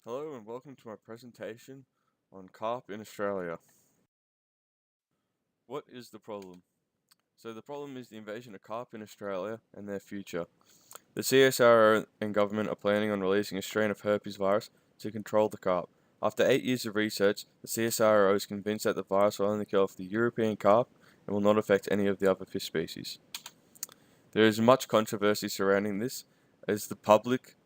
Hello and welcome to my presentation on carp in Australia. What is the problem? So the problem is the invasion of carp in Australia and their future. The CSIRO and government are planning on releasing a strain of herpes virus to control the carp. After 8 years of research, the CSIRO is convinced that the virus will only kill off the European carp and will not affect any of the other fish species. There is much controversy surrounding this, as the public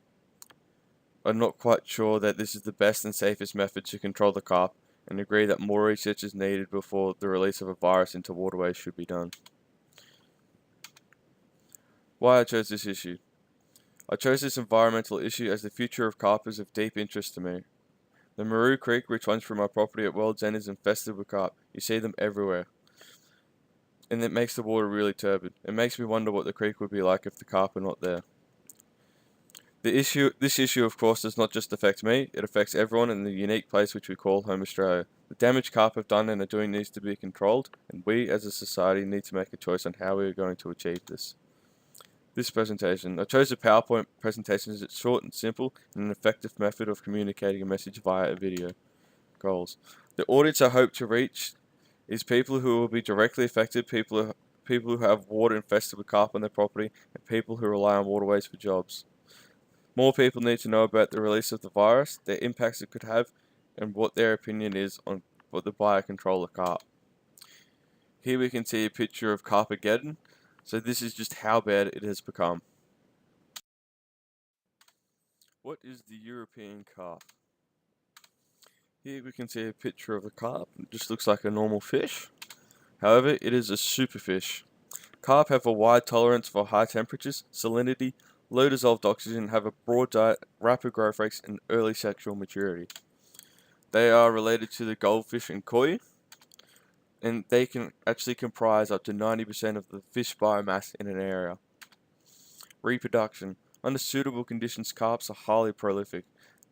are not quite sure that this is the best and safest method to control the carp and agree that more research is needed before the release of a virus into waterways should be done. Why I chose this issue. I chose this environmental issue as the future of carp is of deep interest to me. The Maru Creek, which runs through my property at World's End, is infested with carp. You see them everywhere. And it makes the water really turbid. It makes me wonder what the creek would be like if the carp were not there. This issue, of course, does not just affect me, it affects everyone in the unique place which we call home Australia. The damage carp have done and are doing needs to be controlled, and we as a society need to make a choice on how we are going to achieve this. This presentation. I chose a PowerPoint presentation as it's short and simple and an effective method of communicating a message via a video. Goals. The audience I hope to reach is people who will be directly affected, people who have water infested with carp on their property, and people who rely on waterways for jobs. More people need to know about the release of the virus, the impacts it could have, and what their opinion is on what the biocontroller carp. Here we can see a picture of Carpageddon, so this is just how bad it has become. What is the European carp? Here we can see a picture of a carp, it just looks like a normal fish. However, it is a superfish. Carp have a wide tolerance for high temperatures, salinity, low dissolved oxygen, have a broad diet, rapid growth rates, and early sexual maturity. They are related to the goldfish and koi, and they can actually comprise up to 90% of the fish biomass in an area. Reproduction. Under suitable conditions, carps are highly prolific.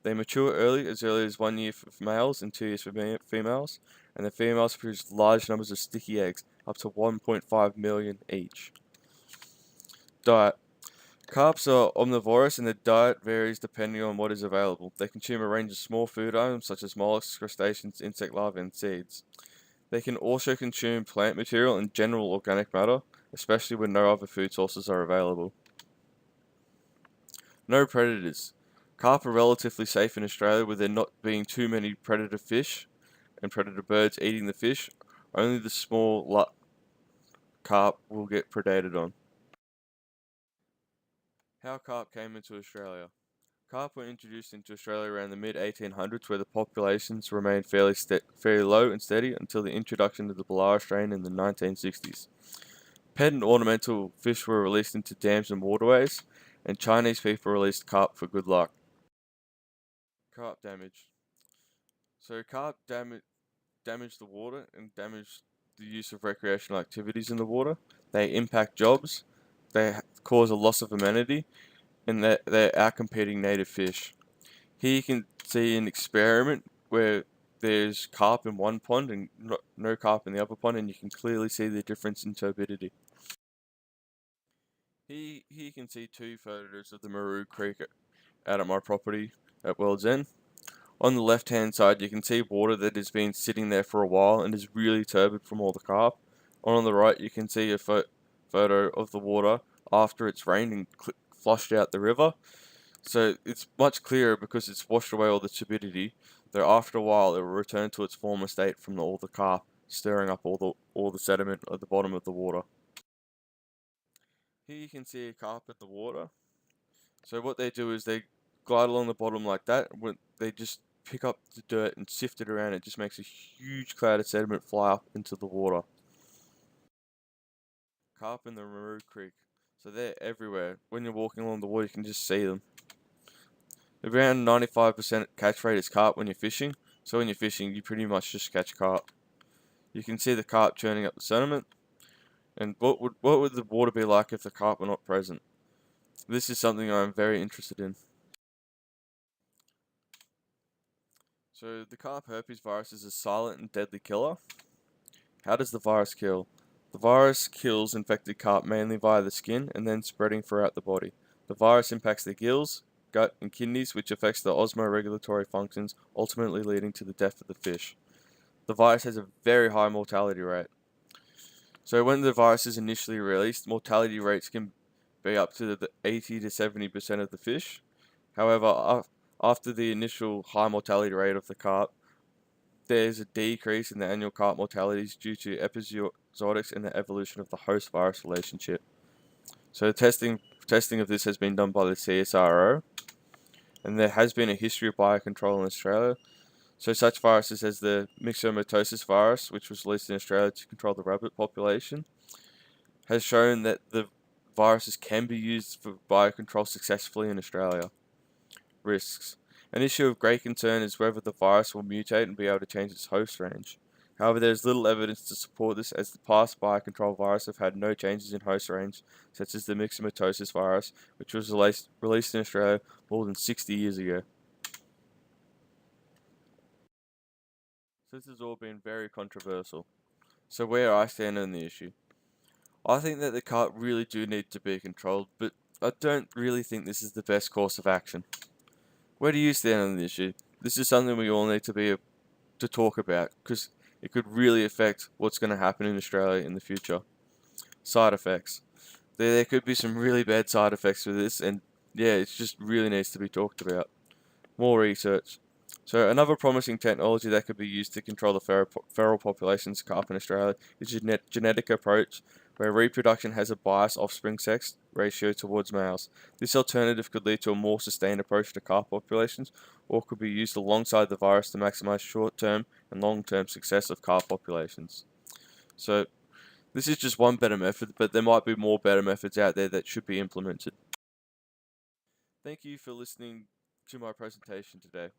They mature early as 1 year for males and 2 years for females, and the females produce large numbers of sticky eggs, up to 1.5 million each. Diet. Carps are omnivorous and their diet varies depending on what is available. They consume a range of small food items such as mollusks, crustaceans, insect larvae, and seeds. They can also consume plant material and general organic matter, especially when no other food sources are available. No predators. Carp are relatively safe in Australia with there not being too many predator fish and predator birds eating the fish. Only the small carp will get predated on. How carp came into Australia. Carp were introduced into Australia around the mid-1800s, where the populations remained fairly low and steady until the introduction of the Ballara strain in the 1960s. Pet and ornamental fish were released into dams and waterways, and Chinese people released carp for good luck. Carp damage. So carp damage the water and damage the use of recreational activities in the water. They impact jobs. They cause a loss of amenity, and they're outcompeting native fish. Here you can see an experiment where there's carp in one pond and no carp in the other pond, and you can clearly see the difference in turbidity. Here you can see two photos of the Maru Creek out at my property at World's End. On the left hand side you can see water that has been sitting there for a while and is really turbid from all the carp. On the right you can see a photo of the water after it's rained and flushed out the river. So it's much clearer because it's washed away all the turbidity, though after a while it will return to its former state from all the carp, stirring up all the sediment at the bottom of the water. Here you can see a carp in the water. So what they do is they glide along the bottom like that, they just pick up the dirt and sift it around. It just makes a huge cloud of sediment fly up into the water. Carp in the Maru Creek. So they're everywhere. When you're walking along the water you can just see them. Around 95% catch rate is carp when you're fishing, so when you're fishing you pretty much just catch carp. You can see the carp churning up the sediment, and what would the water be like if the carp were not present? This is something I'm very interested in. So the carp herpes virus is a silent and deadly killer. How does the virus kill? The virus kills infected carp mainly via the skin and then spreading throughout the body. The virus impacts the gills, gut, and kidneys, which affects the osmoregulatory functions, ultimately leading to the death of the fish. The virus has a very high mortality rate. So when the virus is initially released, mortality rates can be up to the 80 to 70% of the fish. However, after the initial high mortality rate of the carp, there's a decrease in the annual carp mortalities due to epizootics and the evolution of the host-virus relationship. So testing of this has been done by the CSIRO, and there has been a history of biocontrol in Australia. So such viruses as the myxomatosis virus, which was released in Australia to control the rabbit population, has shown that the viruses can be used for biocontrol successfully in Australia. Risks. An issue of great concern is whether the virus will mutate and be able to change its host range. However, there is little evidence to support this, as the past biocontrol viruses have had no changes in host range, such as the myxomatosis virus, which was released in Australia more than 60 years ago. So this has all been very controversial. So where I stand on the issue. I think that the carp really do need to be controlled, but I don't really think this is the best course of action. Where do you stand on the issue? This is something we all need to talk about, because it could really affect what's going to happen in Australia in the future. Side effects. There could be some really bad side effects with this, and yeah, it just really needs to be talked about. More research. So another promising technology that could be used to control the feral populations of carp in Australia is a genetic approach where reproduction has a biased offspring sex ratio towards males. This alternative could lead to a more sustained approach to carp populations, or could be used alongside the virus to maximize short-term and long-term success of carp populations. So this is just one better method, but there might be more better methods out there that should be implemented. Thank you for listening to my presentation today.